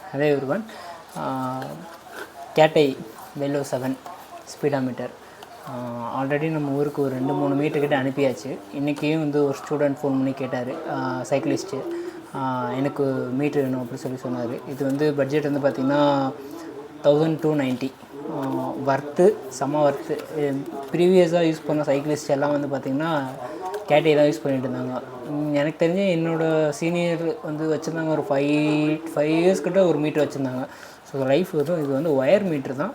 Hello everyone. கேட்டை வெல்லோ 7 speedometer already நம்ம ஊருக்கு ஒரு 2-3 மீட்டர்கிட்ட அனுப்பியாச்சு. இன்றைக்கியும் வந்து ஒரு ஸ்டூடெண்ட் ஃபோன் பண்ணி கேட்டார், சைக்கிளிஸ்ட்டு, எனக்கு மீட்ரு வேணும் அப்படி சொன்னார். இது வந்து பட்ஜெட் வந்து பார்த்திங்கன்னா 1290. ஒர்த்து, செம்ம ஒர்த்து. ப்ரீவியஸாக யூஸ் பண்ண சைக்கிளிஸ்ட் எல்லாம் வந்து பார்த்திங்கன்னா கேட்டை தான் யூஸ் பண்ணிகிட்டு இருந்தாங்க. எனக்கு தெரிஞ்சு என்னோடய சீனியர் வந்து வச்சுருந்தாங்க, ஒரு 5 இயர்ஸ் கிட்ட ஒரு மீட்ரு வச்சுருந்தாங்க. ஸோ லைஃப் வரும். இது வந்து ஒயர் மீட்ரு தான்.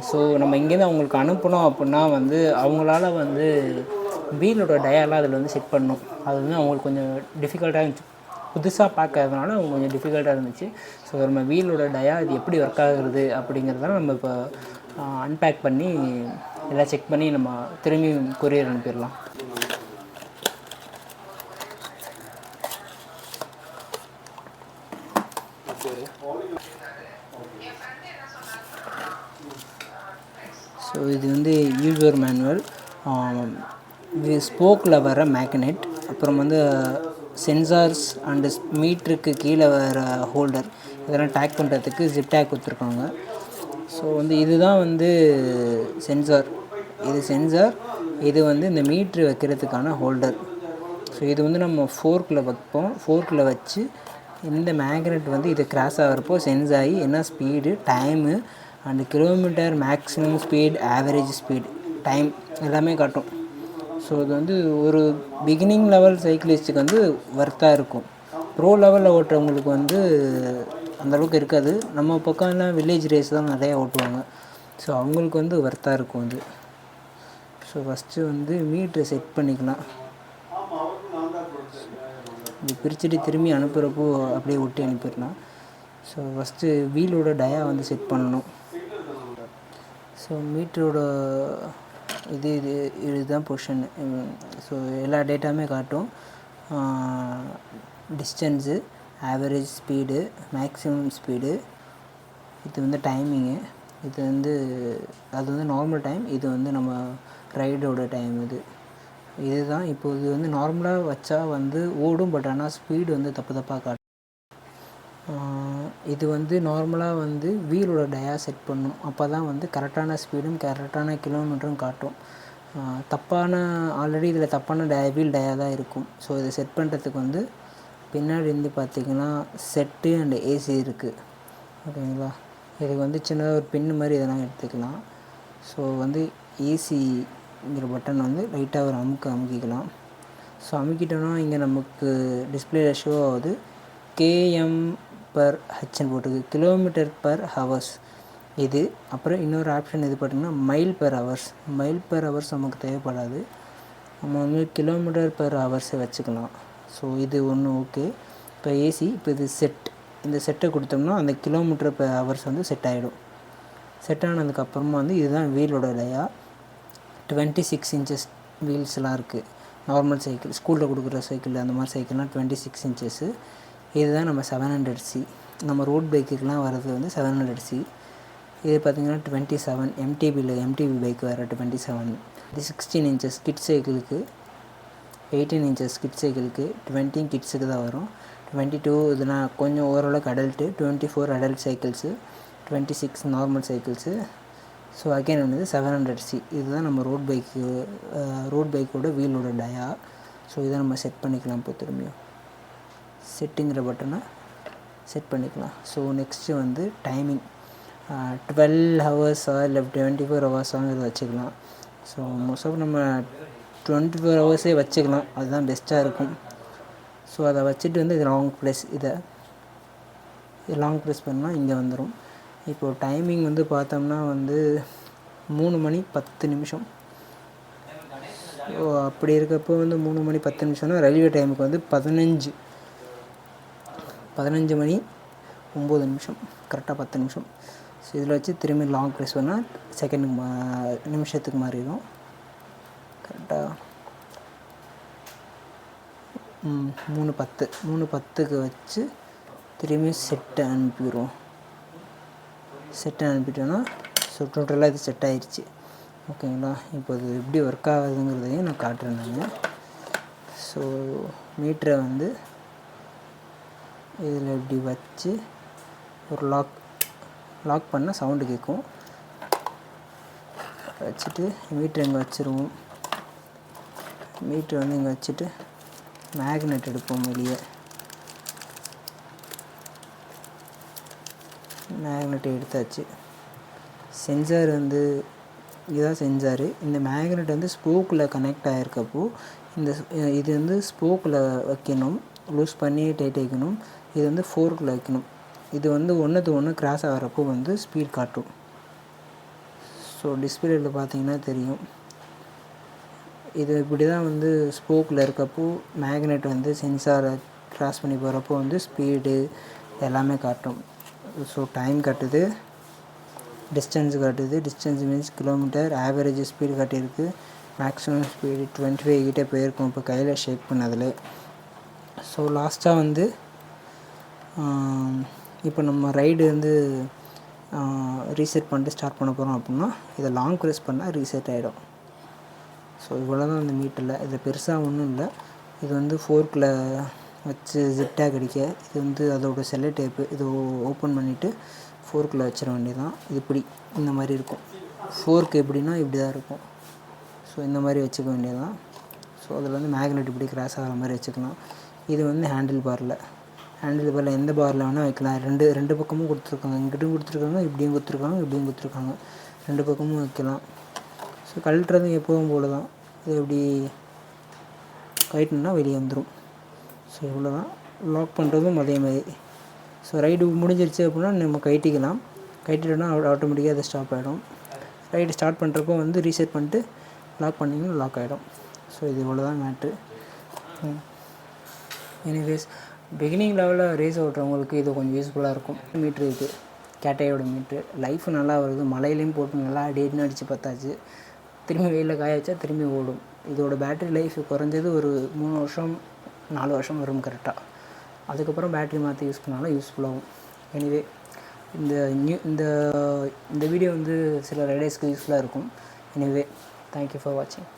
ஸோ நம்ம இங்கேருந்து அவங்களுக்கு அனுப்பணும் அப்படின்னா வந்து அவங்களால வந்து வீலோட டயாலாம் அதில் வந்து செட் பண்ணணும். அது வந்து அவங்களுக்கு கொஞ்சம் டிஃபிகல்ட்டாக இருந்துச்சு. புதுசாக பார்க்கறதுனால அவங்க கொஞ்சம் டிஃபிகல்ட்டாக இருந்துச்சு. ஸோ நம்ம வீலோட டயா இது எப்படி ஒர்க் ஆகுறது அப்படிங்கிறத நம்ம இப்போ அன்பேக் பண்ணி எல்லாம் செக் பண்ணி நம்ம திரும்பி கொரியர் அனுப்பிடலாம். ஸோ இது வந்து யூசர் மேனுவல், இது ஸ்போக்கில் வர மேக்னெட், அப்புறம் வந்து சென்சார்ஸ் அண்டு மீட்டருக்கு கீழே வர ஹோல்டர், இதெல்லாம் டேக் பண்ணுறதுக்கு ஜிப் டேக் கொடுத்துருக்காங்க. ஸோ வந்து இதுதான் வந்து சென்சார், இது வந்து இந்த மீட்ரு வைக்கிறதுக்கான ஹோல்டர். ஸோ இது வந்து நம்ம ஃபோர்க்கில் வைப்போம். ஃபோர்க்கில் வச்சு இந்த மேக்னெட் வந்து இது கிராஸ் ஆகிறப்போ சென்ஸ் ஆகி என்ன speed, time and kilometre, maximum speed, average speed, time எல்லாமே காட்டும். ஸோ இது வந்து ஒரு பிகினிங் லெவல் சைக்கிளிஸ்ட்டுக்கு வந்து ஒர்த்தாக இருக்கும். ப்ரோ லெவலில் ஓட்டுறவங்களுக்கு வந்து அந்தளவுக்கு இருக்காது. நம்ம பக்கம்லாம் வில்லேஜ் ரேஸ் தான் நிறையா ஓட்டுவாங்க. ஸோ அவங்களுக்கு வந்து ஒர்த்தாக இருக்கும் அது. ஸோ ஃபஸ்ட்டு வந்து மீட்ரு செட் பண்ணிக்கலாம். இது பிரிச்சுட்டு திரும்பி அனுப்புகிறப்போ அப்படியே ஒட்டி அனுப்பிடலாம். ஸோ ஃபஸ்ட்டு வீலோட டயா வந்து செட் பண்ணணும். ஸோ மீட்டரோட இதுதான் பொசிஷன். ஸோ எல்லா டேட்டாவுமே காட்டும். Distance, average speed, maximum speed, இது வந்து டைமிங்கு, இது வந்து அது வந்து நார்மல் டைம், இது வந்து நம்ம ரைடோட டைம். இதுதான் இப்போ இது வந்து நார்மலாக வச்சா வந்து ஓடும், பட் ஆனால் ஸ்பீடு வந்து தப்பாக காட்டும். இது வந்து நார்மலாக வந்து வீலோட டயா செட் பண்ணும். அப்போ தான் வந்து கரெக்டான ஸ்பீடும் கரெக்டான கிலோமீட்டரும் காட்டும். ஆல்ரெடி இதில் தப்பான வீல் டயா தான் இருக்கும். ஸோ இதை செட் பண்ணுறதுக்கு வந்து பின்னாடி வந்து பார்த்திங்கன்னா செட்டு அண்டு ஏசி இருக்குது. ஓகேங்களா? இதுக்கு வந்து சின்னதாக ஒரு பின்னு மாதிரி இதெல்லாம் எடுத்துக்கலாம். ஸோ வந்து ஏசிங்கிற பட்டன் வந்து லைட்டாக ஒரு அமுக்கிக்கலாம். ஸோ அமுக்கிட்டோன்னா இங்கே நமக்கு டிஸ்பிளேயில் ஷோ ஆகுது km/hன்னு போட்டுருக்கு, கிலோமீட்டர் பர் ஹவர்ஸ். இது அப்புறம் இன்னொரு ஆப்ஷன் இது பார்த்திங்கன்னா மைல் பெர் ஹவர்ஸ் நமக்கு தேவைப்படாது. நம்ம வந்து கிலோமீட்டர் பெர் ஹவர்ஸை வச்சுக்கலாம். ஸோ இது ஒன்று ஓகே. இப்போ ஏசி, இப்போ இது இந்த செட்டை கொடுத்தோம்னா அந்த கிலோமீட்டர் பெர் ஹவர்ஸ் வந்து செட் ஆகிடும். செட் ஆனதுக்கப்புறமா வந்து இதுதான் வீலோட டயா. 26 இன்ச்சஸ் வீல்ஸ்லாம் இருக்குது. நார்மல் சைக்கிள், ஸ்கூலில் கொடுக்குற சைக்கிள், அந்த மாதிரி சைக்கிள்லாம் 26 இன்ச்சஸ்ஸு. இதுதான் நம்ம 700C. நம்ம ரோட் பைக்குக்கெலாம் வர்றது வந்து 700C. இது பார்த்திங்கன்னா 27 எம்டிபி பைக் வேறு 27. இது 16 இன்ச்சஸ் கிட் சைக்கிளுக்கு, 18 இன்ச்சஸ் கிட் சைக்கிளுக்கு, 20 கிட்ஸுக்கு தான் வரும். 22 இதெல்லாம் கொஞ்சம் ஓரளவுக்கு adult, 24 adult cycles, 26 normal cycles. So again வந்து 700C. இதுதான் நம்ம ரோட் பைக்கோட வீலோட டயா. ஸோ இதை நம்ம செட் பண்ணிக்கலாம். இப்போ திரும்பியும் செட்டுங்கிற பட்டனை செட் பண்ணிக்கலாம். ஸோ நெக்ஸ்ட்டு வந்து டைமிங் 12 ஹவர்ஸா இல்லை 24 ஹவர்ஸாங்கிறத வச்சுக்கலாம். ஸோ மோஸ்ட் ஆஃப் நம்ம 24 ஹவர்ஸே வச்சுக்கலாம், அதுதான் பெஸ்ட்டாக இருக்கும். ஸோ அதை வச்சுட்டு வந்து இது லாங் ப்ரெஸ் பண்ணால் இங்கே வந்துடும். இப்போது டைமிங் வந்து பார்த்தோம்னா வந்து 3 மணி 10 நிமிஷம். ஸோ அப்படி இருக்கப்போ வந்து 3 மணி 10 நிமிஷம்னா ரயில்வே டைமுக்கு வந்து 15 மணி 9 நிமிஷம், கரெக்டாக 10 நிமிஷம். ஸோ இதில் வச்சு திரும்பி லாங் ப்ரெஸ் பண்ணால் நிமிஷத்துக்கு மாறிடும். கரெக்டாக 3:10க்கு வச்சு திரும்பி செட்டை அனுப்பிட்டோன்னா ஸோ டோட்டலாக இது செட் ஆகிடுச்சு. ஓகேங்களா? இப்போ இது எப்படி ஒர்க் ஆகுதுங்கிறதையும் நான் காட்டுறேன் நான். ஸோ மீட்டரை வந்து இதில் இப்படி வச்சு ஒரு லாக் பண்ண சவுண்டு கேட்கும். வச்சுட்டு மீட்ரு இங்கே வச்சுருவோம். மீட்ரு வந்து இங்கே வச்சுட்டு மேக்னெட் எடுப்போம். வெளியே மேக்னெட் எடுத்தாச்சு. சென்சார் வந்து இதுதான் சென்சாரு. இந்த மேக்னெட் வந்து ஸ்போக்கில் கனெக்ட் ஆகிருக்கப்போ இது வந்து ஸ்போக்கில் வைக்கணும், லூஸ் பண்ணி டைட் வைக்கணும். இது வந்து ஃபோர்க்கில் வைக்கணும். இது வந்து ஒன்றுக்கு ஒன்று கிராஸ் ஆகிறப்போ வந்து ஸ்பீட் காட்டும். ஸோ டிஸ்பிளேயில் பார்த்தீங்கன்னா தெரியும். இது இப்படி தான் வந்து ஸ்போக்கில் இருக்கப்போ மேக்னெட் வந்து சென்சாரை கிராஸ் பண்ணி போகிறப்போ வந்து ஸ்பீடு எல்லாமே காட்டும். ஸோ டைம் காட்டுது, டிஸ்டன்ஸ் காட்டுது. Distance means kilometre. Average speed காட்டியிருக்கு. மேக்ஸிமம் ஸ்பீடு 25 கிட்டே போயிருக்கும் இப்போ கையில் ஷேக் பண்ணதில். ஸோ லாஸ்ட்டாக வந்து இப்போ நம்ம ரைடு வந்து ரீசெட் பண்ணிட்டு ஸ்டார்ட் பண்ண போகிறோம் அப்படின்னா இதை லாங் ப்ரெஸ் பண்ணால் ரீசெட் ஆகிடும். ஸோ இவ்வளோ தான் இந்த மீட்டரில். இது பெருசாக ஒன்றும் இல்லை. இது வந்து ஃபோர்க்கில் வச்சு ஜிப்டாக் அடிக்க, இது வந்து அதோட செல்லோ டேப்பு. இது ஓப்பன் பண்ணிவிட்டு ஃபோர்க்கில் வச்சிட வேண்டியதான். இது இப்படி இந்த மாதிரி இருக்கும். ஃபோர்க்கு எப்படின்னா இப்படி தான் இருக்கும். ஸோ இந்த மாதிரி வச்சுக்க வேண்டியதான். ஸோ அதில் வந்து மேக்னெட் இப்படி கிராஸ் ஆகிற மாதிரி வச்சுக்கலாம். இது வந்து ஹேண்டில் பாரில் எந்த பாரில் வேணால் வைக்கலாம். ரெண்டு பக்கமும் கொடுத்துருக்காங்க. இங்கிட்டும் கொடுத்துருக்காங்க, இப்படியும் கொடுத்துருக்காங்க, இப்படியும் கொடுத்துருக்காங்க. ரெண்டு பக்கமும் வைக்கலாம். ஸோ கழட்டுறதும் எப்போவும் போல தான். இது இப்படி கழட்டினா வெளியே வந்துடும். ஸோ இவ்வளோ தான். லாக் பண்ணுறதும் அதே மாதிரி. ஸோ ரைடு முடிஞ்சிருச்சு அப்படின்னா நம்ம கழட்டிட்டோன்னா ஆட்டோமேட்டிக்காக அது ஸ்டாப் ஆகிடும். ரைடு ஸ்டார்ட் பண்ணுறப்போ வந்து ரீசெட் பண்ணிட்டு லாக் பண்ணிங்கன்னா லாக் ஆகிடும். ஸோ இது இவ்வளோ தான் மேட்ரு. எனிவேஸ் பிகினிங் லெவலில் ரேஸ் ஓட்டுறவங்களுக்கு இது கொஞ்சம் யூஸ்ஃபுல்லாக இருக்கும். மீட்ரு இது கேட்டையோட மீட்ரு. லைஃப் நல்லா வருது. மழையிலையும் போட்டு நல்லா அடின்னு அடித்து பார்த்தாச்சு. திரும்பி வெயிலில் காய வச்சா திரும்பி ஓடும். இதோட பேட்ரி லைஃப் குறைஞ்சது ஒரு 3 வருஷம் 4 வருஷம் வரும் கரெக்டாக. அதுக்கப்புறம் பேட்ரி மாற்றி யூஸ் பண்ணாலும் யூஸ்ஃபுல்லாகும். எனிவே இந்த வீடியோ வந்து சில ரைடர்ஸ்க்கு யூஸ்ஃபுல்லாக இருக்கும். எனிவே தேங்க்யூ ஃபார் வாட்சிங்.